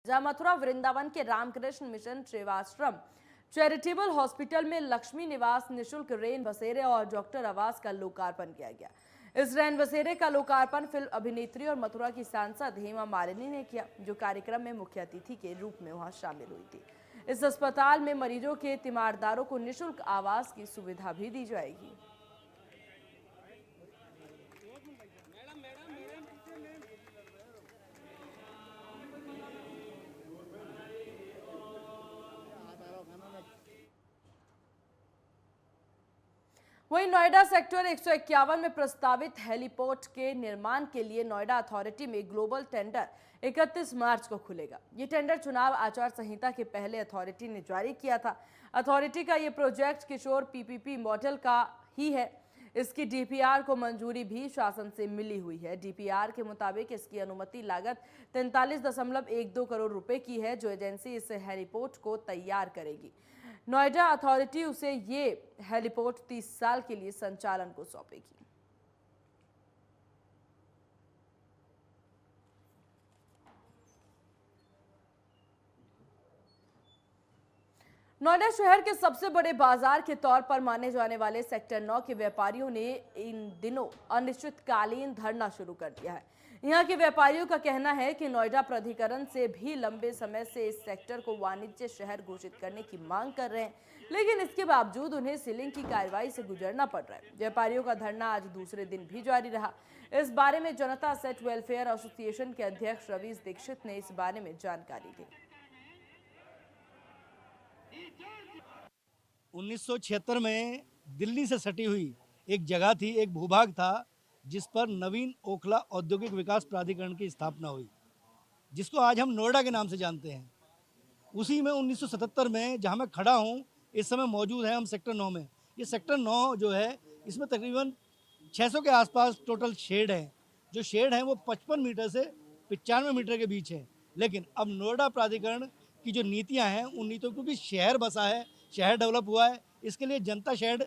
जहां मथुरा वृंदावन के Ramakrishna mission Sevashram charitable hospital में लक्ष्मी निवास निशुल्क रेन बसेरे और डॉक्टर आवास का लोकार्पण किया गया। इस रैन बसेरे का लोकार्पण फिल्म अभिनेत्री और मथुरा की सांसद हेमा मालिनी ने किया, जो कार्यक्रम में मुख्य अतिथि के रूप में वहां शामिल हुई थी। इस अस्पताल में मरीजों के तीमारदारों को निःशुल्क आवास की सुविधा भी दी जाएगी। वहीं नोएडा सेक्टर 151 में प्रस्तावित हेलीपोर्ट के निर्माण के लिए नोएडा अथॉरिटी में ग्लोबल टेंडर 31 मार्च को खुलेगा। ये टेंडर चुनाव आचार संहिता के पहले अथॉरिटी ने जारी किया था। अथॉरिटी का ये प्रोजेक्ट किशोर पीपीपी मॉडल का ही है। इसकी डीपीआर को मंजूरी भी शासन से मिली हुई है। डीपीआर के मुताबिक इसकी अनुमति लागत 43.12 करोड़ रुपए की है, जो एजेंसी इस हेलीपोर्ट को तैयार करेगी। नोएडा अथॉरिटी उसे ये हेलीपोर्ट 30 साल के लिए संचालन को सौंपेगी। नोएडा शहर के सबसे बड़े बाजार के तौर पर माने जाने वाले सेक्टर 9 के व्यापारियों ने इन दिनों अनिश्चितकालीन धरना शुरू कर दिया है। यहां के व्यापारियों का कहना है कि नोएडा प्राधिकरण से भी लंबे समय से इस सेक्टर को वाणिज्य शहर घोषित करने की मांग कर रहे हैं, लेकिन इसके बावजूद उन्हें सीलिंग की कार्रवाई से गुजरना पड़ रहा है। व्यापारियों का धरना आज दूसरे दिन भी जारी रहा। इस बारे में जनता सेट वेलफेयर एसोसिएशन के अध्यक्ष रवीश दीक्षित ने इस बारे में जानकारी दी। 1976 में दिल्ली से सटी हुई एक जगह थी, एक भूभाग था, जिस पर नवीन ओखला औद्योगिक विकास प्राधिकरण की स्थापना हुई, जिसको आज हम नोएडा के नाम से जानते हैं। उसी में 1977 में जहां मैं खड़ा हूं, इस समय मौजूद है हम सेक्टर 9 में। ये सेक्टर 9 जो है, इसमें तकरीबन 600 के आसपास टोटल शेड हैं। जो शेड हैं वो 55 मीटर से 95 मीटर के बीच है। लेकिन अब नोएडा प्राधिकरण की जो नीतियां हैं, उन नीतियों, क्योंकि शहर बसा है, शहर डेवलप हुआ है, इसके लिए जनता शेड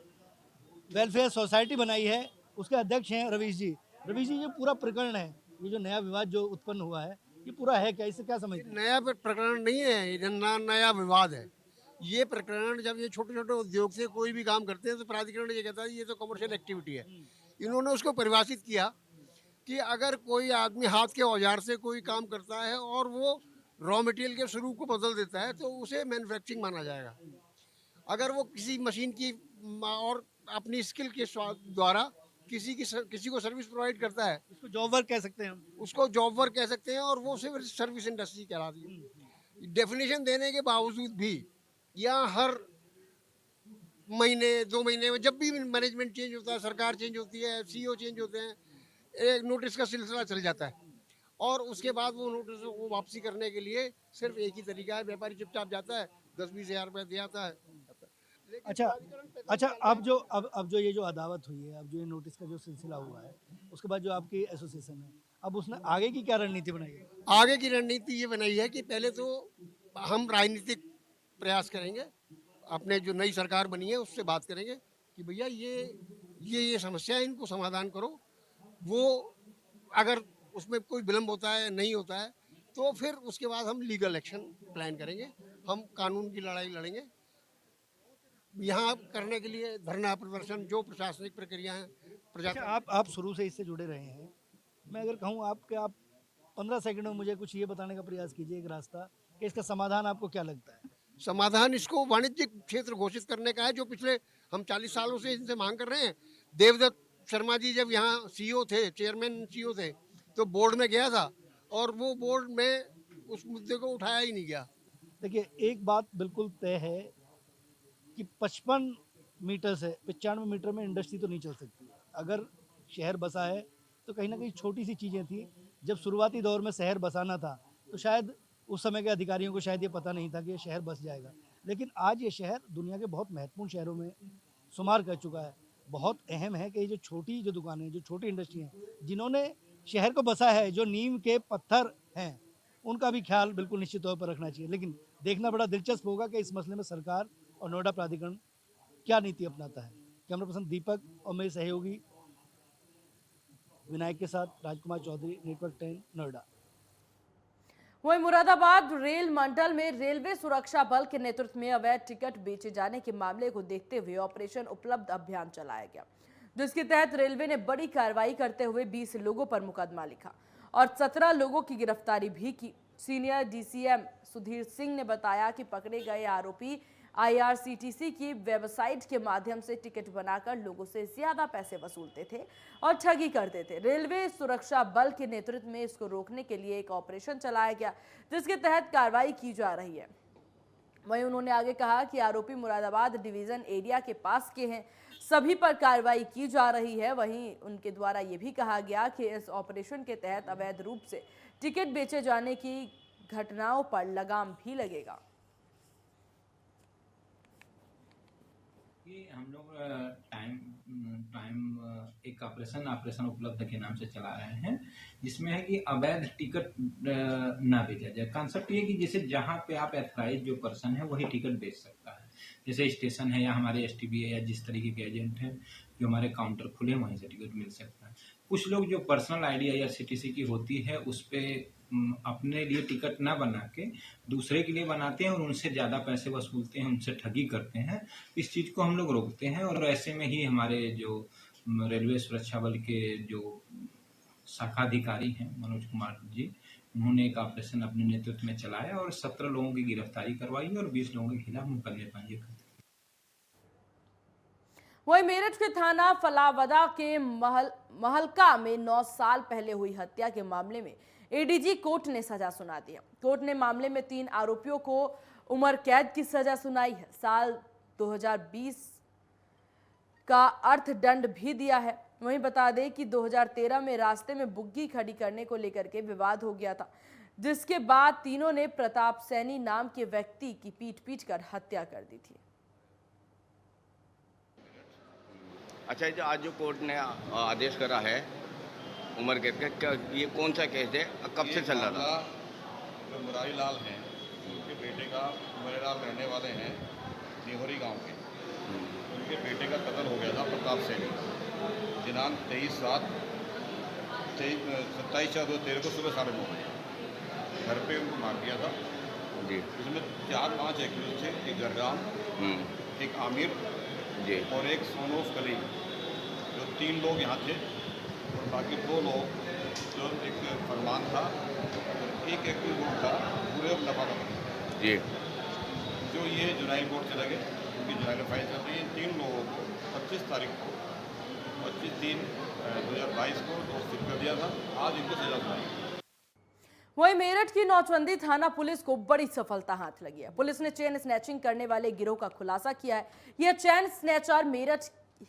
वेलफेयर सोसाइटी बनाई है। उसके अध्यक्ष हैं रवीश जी। रवीश जी, ये पूरा प्रकरण है, ये जो नया विवाद जो उत्पन्न हुआ है, ये पूरा है क्या? इसे क्या समझते हैं? नया प्रकरण नहीं है, ये नया विवाद है। ये प्रकरण जब ये छोटे छोटे उद्योग से कोई भी काम करते हैं तो प्राधिकरण ये कहता है ये तो कमर्शियल एक्टिविटी है। इन्होंने उसको परिभाषित किया कि अगर कोई आदमी हाथ के औजार से कोई काम करता है और वो रॉ मटेरियल के स्वरूप को बदल देता है तो उसे मैन्युफैक्चरिंग माना जाएगा। अगर वो किसी मशीन की और अपनी स्किल के द्वारा किसी को सर्विस प्रोवाइड करता है, इसको जॉब वर्क कह सकते हैं हम। उसको जॉब वर्क कह सकते हैं और वो सिर्फ सर्विस इंडस्ट्री कहलाती है। डेफिनेशन देने के बावजूद भी यहाँ हर महीने 2 महीने में जब भी मैनेजमेंट चेंज होता है, सरकार चेंज होती है, सीईओ चेंज होते हैं, एक नोटिस का सिलसिला चल जाता है और उसके बाद वो नोटिस को वापसी करने के लिए सिर्फ एक ही तरीका है, व्यापारी चुपचाप जाता है, 10-20 हज़ार रुपया दे आता है। अच्छा, अब जो ये जो अदावत हुई है, अब जो ये नोटिस का जो सिलसिला हुआ है, उसके बाद जो आपकी एसोसिएशन है, अब उसने आगे की क्या रणनीति बनाई है? आगे की रणनीति ये बनाई है कि पहले तो हम राजनीतिक प्रयास करेंगे, अपने जो नई सरकार बनी है उससे बात करेंगे कि भैया ये समस्या है, इनको समाधान करो। वो अगर उसमें कोई विलम्ब होता है, नहीं होता है, तो फिर उसके बाद हम लीगल एक्शन प्लान करेंगे, हम कानून की लड़ाई लड़ेंगे। यहाँ करने के लिए धरना प्रदर्शन, जो प्रशासनिक प्रक्रिया है अच्छा, आप शुरू से इससे जुड़े रहे हैं। मैं अगर कहूँ आप 15 सेकंड में मुझे कुछ ये बताने का प्रयास कीजिए, एक रास्ता कि इसका समाधान आपको क्या लगता है? समाधान इसको वाणिज्यिक क्षेत्र घोषित करने का है, जो पिछले हम 40 सालों से इनसे मांग कर रहे हैं। देवदत्त शर्मा जी जब यहाँ सीईओ थे, चेयरमैन सीईओ थे, तो बोर्ड में गया था और वो बोर्ड में उस मुद्दे को उठाया ही नहीं गया। देखिए, एक बात बिल्कुल तय है कि 55 मीटर से 95 मीटर में इंडस्ट्री तो नहीं चल सकती। अगर शहर बसा है तो कहीं ना कहीं छोटी सी चीज़ें थी। जब शुरुआती दौर में शहर बसाना था तो शायद उस समय के अधिकारियों को शायद ये पता नहीं था कि ये शहर बस जाएगा। लेकिन आज ये शहर दुनिया के बहुत महत्वपूर्ण शहरों में शुमार कर चुका है। बहुत अहम है कि ये जो छोटी जो दुकानें, जो छोटी इंडस्ट्री हैं, जिन्होंने शहर को बसा है, जो नींव के पत्थर हैं, उनका भी ख्याल बिल्कुल निश्चित तौर पर रखना चाहिए। लेकिन देखना बड़ा दिलचस्प होगा कि इस मसले में सरकार और नोएडा प्राधिकरण क्या नीति अपनाता है। कैमरा पर्सन दीपक और मेरे सहयोगी विनायक के साथ राजकुमार चौधरी, नेटवर्क 10, नोएडा। वहीं मुरादाबाद रेल मंडल में रेलवे सुरक्षा बल के नेतृत्व में अवैध टिकट बेचे जाने के मामले को देखते हुए ऑपरेशन उपलब्ध अभियान चलाया गया, जिसके तहत रेलवे ने बड़ी कार्रवाई करते हुए 20 लोगों पर मुकदमा लिखा और 17 लोगों की गिरफ्तारी भी की। सीनियर डीसीएम सुधीर सिंह ने बताया कि पकड़े गए आरोपी आईआरसीटीसी की वेबसाइट के माध्यम से टिकट बनाकर लोगों से ज्यादा पैसे वसूलते थे और ठगी करते थे। रेलवे सुरक्षा बल के नेतृत्व में इसको रोकने के लिए एक ऑपरेशन चलाया गया, जिसके तहत कार्रवाई की जा रही है। वहीं उन्होंने आगे कहा कि आरोपी मुरादाबाद डिवीजन एरिया के पास के हैं, सभी पर कार्रवाई की जा रही है। वहीं उनके द्वारा ये भी कहा गया कि इस ऑपरेशन के तहत अवैध रूप से टिकट बेचे जाने की घटनाओं पर लगाम भी लगेगा। कि हम लोग टाइम एक ऑपरेशन उपलब्ध के नाम से चला रहे हैं, जिसमें है कि अवैध टिकट ना बेचा जाए। कॉन्सेप्ट ये कि जैसे जहाँ पे आप एथराइज जो पर्सन है वही टिकट बेच सकता है, जैसे स्टेशन है या हमारे एसटीबी है या जिस तरीके के एजेंट हैं जो हमारे काउंटर खुले वहीं से टिकट मिल सकता है। कुछ लोग जो पर्सनल आईडी या सीटीसी की होती है उस पर अपने लिए टिकट ना बना के दूसरे के लिए बनाते हैं और उनसे ज़्यादा पैसे वसूलते हैं, उनसे ठगी करते हैं। इस चीज़ को हम लोग रोकते हैं और ऐसे में ही हमारे जो रेलवे सुरक्षा बल के जो शाखा अधिकारी हैं मनोज कुमार जी, उन्होंने एक ऑपरेशन अपने नेतृत्व में चलाया और 17 लोगों की गिरफ्तारी करवाई और 20 लोगों के खिलाफ मुकदमे पंजीकृत किए। वहीं मेरठ के थाना फलावदा के महलका में 9 साल पहले हुई हत्या के मामले में एडीजी कोर्ट ने सजा सुना दिया। कोर्ट ने मामले में 3 आरोपियों को उम्र कैद की सजा सुनाई है। साल 2020 का अर्थदंड भी दिया है। वहीं बता दें कि 2013 में रास्ते में बुग्गी खड़ी करने को लेकर के विवाद हो गया था, जिसके बाद तीनों ने प्रताप सैनी नाम के व्यक्ति की पीट कर हत्या कर दी थी। अच्छा, जो आज जो कोर्ट ने आदेश करा है उम्र कैद का, ये कौन सा केस है, कब से चल रहा था? जो मुरारी लाल हैं उनके बेटे का मुरारीलाल रहने वाले हैं निहोरी गांव के, उनके बेटे का कत्ल हो गया था प्रताप सैनी दिनांक 27/4/2013 को सुबह 9:30 बजे घर पे उनको मार दिया था जी। इसमें 4-5 एक्यूज थे, एक गरगाम, एक आमिर जी और एक सोनोफ कली, जो 3 लोग यहाँ थे और बाकी 2 लोग जो एक फरमान था और एक एक्यूज लोग था पूरे नफा जी। जो ये जुनाइल कोर्ट से लगे, उनकी जुनाइल फाइल चल रही है। 3 लोगों को 25 तारीख को 25/3/2022 को दोषी कर दिया था। आज इनको सजा सुनाई। वहीं मेरठ की नौचंदी थाना पुलिस को बड़ी सफलता हाथ लगी है। पुलिस ने चेन स्नैचिंग करने वाले गिरोह का खुलासा किया है। यह चेन स्नैचर मेरठ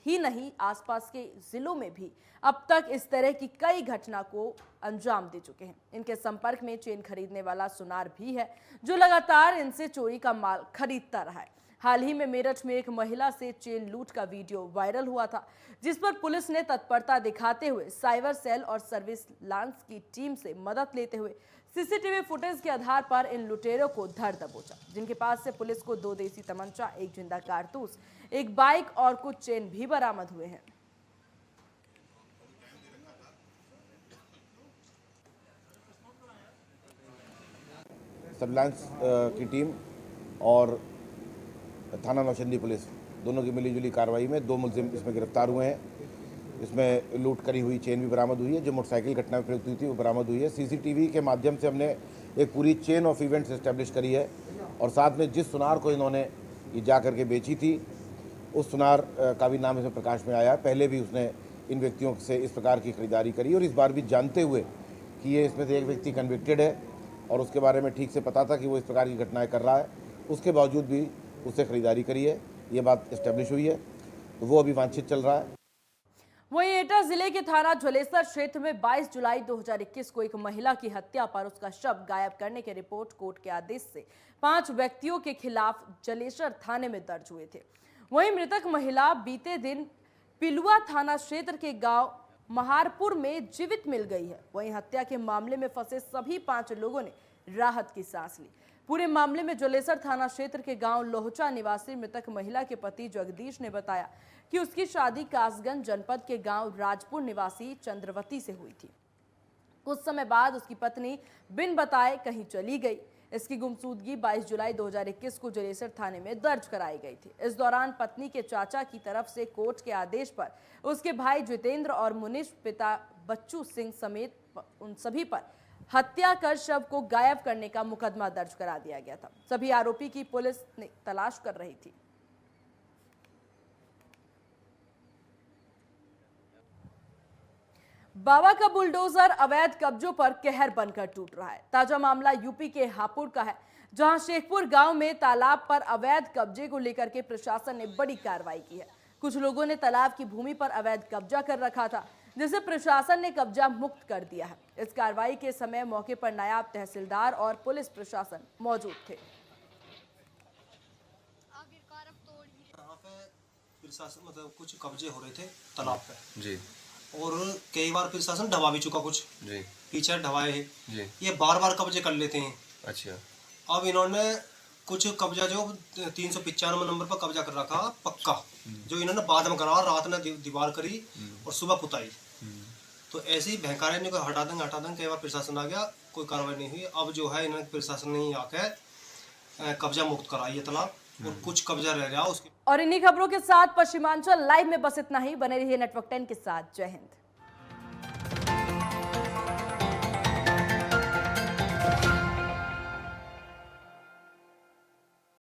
ही नहीं, आसपास के जिलों में भी अब तक इस तरह की कई घटना को अंजाम दे चुके हैं। इनके संपर्क में चेन खरीदने वाला सुनार भी है, जो लगातार इनसे चोरी का माल खरीदता रहा है। हाल ही में मेरठ में एक महिला से चेन लूट का वीडियो वायरल हुआ था, जिस पर पुलिस ने तत्परता दिखाते हुए साइबर सेल और सर्विस लांस की टीम से मदद लेते हुए सीसीटीवी फुटेज के आधार पर इन लुटेरों को धर दबोचा, जिनके पास से पुलिस को 2 देसी तमंचा, 1 जिंदा कारतूस, 1 बाइक और कुछ चेन भी बरामद हुए हैं। सर्विलांस की टीम और थाना नौचंदी पुलिस दोनों की मिलीजुली कार्रवाई में 2 मुलजिम इसमें गिरफ्तार हुए हैं। इसमें लूट करी हुई चेन भी बरामद हुई है, जो मोटरसाइकिल घटना में प्रयुक्त हुई थी वो बरामद हुई है। सीसीटीवी के माध्यम से हमने एक पूरी चेन ऑफ इवेंट्स एस्टेब्लिश करी है और साथ में जिस सुनार को इन्होंने ये जा करके बेची थी उस सुनार का भी नाम इसमें प्रकाश में आया। पहले भी उसने इन व्यक्तियों से इस प्रकार की खरीदारी करी और इस बार भी जानते हुए कि ये इसमें से एक व्यक्ति कन्विक्टेड है और उसके बारे में ठीक से पता था कि वो इस प्रकार की घटनाएँ कर रहा है, उसके बावजूद भी उससे खरीदारी करी है। ये बात इस्टेब्लिश हुई है, तो वो अभी वांछित चल रहा है। वहीं एटा जिले के थाना ज्वलेसर क्षेत्र में 22 जुलाई 2021 को एक महिला की हत्या पर उसका शव गायब करने की रिपोर्ट कोर्ट के आदेश से 5 व्यक्तियों के खिलाफ जलेसर थाने में दर्ज हुए थे। वहीं मृतक महिला बीते दिन पिलुआ थाना क्षेत्र के गांव महारपुर में जीवित मिल गई है। वहीं हत्या के मामले में फंसे सभी 5 लोगों ने राहत की सांस ली। पूरे मामले में ज्वलेसर थाना क्षेत्र के गांव लोहचा निवासी मृतक महिला के पति जगदीश ने बताया कि उसकी शादी कासगंज जनपद के गांव राजपुर निवासी चंद्रवती से हुई थी। कुछ समय बाद उसकी पत्नी बिन बताए कहीं चली गई। इसकी गुमशुदगी 22 जुलाई 2021 को जलेसर थाने में दर्ज कराई गई थी। इस दौरान पत्नी के चाचा की तरफ से कोर्ट के आदेश पर उसके भाई जितेंद्र और मुनीश, पिता बच्चू सिंह समेत उन सभी पर हत्या कर शव को गायब करने का मुकदमा दर्ज करा दिया गया था। सभी आरोपी की पुलिस ने तलाश कर रही थी। बाबा का बुलडोजर अवैध कब्जों पर कहर बनकर टूट रहा है। ताजा मामला यूपी के हापुड़ का है, जहां शेखपुर गांव में तालाब पर अवैध कब्जे को लेकर के प्रशासन ने बड़ी कार्रवाई की है। कुछ लोगों ने तालाब की भूमि पर अवैध कब्जा कर रखा था, जिसे प्रशासन ने कब्जा मुक्त कर दिया है। इस कार्रवाई के समय मौके पर नायब तहसीलदार और पुलिस प्रशासन मौजूद थे। यहाँ पे प्रशासन मतलब कुछ कब्जे हो रहे थे तालाब पे जी, और कई बार प्रशासन ढवा भी चुका कुछ जी, टीचर ढवाए हैं। जी, ये बार बार कब्जे कर लेते हैं। अच्छा, अब इन्होंने कुछ कब्जा जो 395 नंबर पर कब्जा कर रखा पक्का, जो इन्होंने बाद में करा, रात में दीवार करी और सुबह पुताई। तो ऐसे ही भयंकर को हटा देंगे कई बार प्रशासन आ गया, कोई कार्रवाई नहीं हुई। अब जो है इन्होंने प्रशासन ने आकर कब्जा मुक्त कराई है तालाब, और कुछ कब्जा रह गया उसके। और इन्हीं खबरों के साथ पश्चिमांचल लाइव में बस इतना ही। बने रहिए नेटवर्क 10 के साथ। जय हिंद।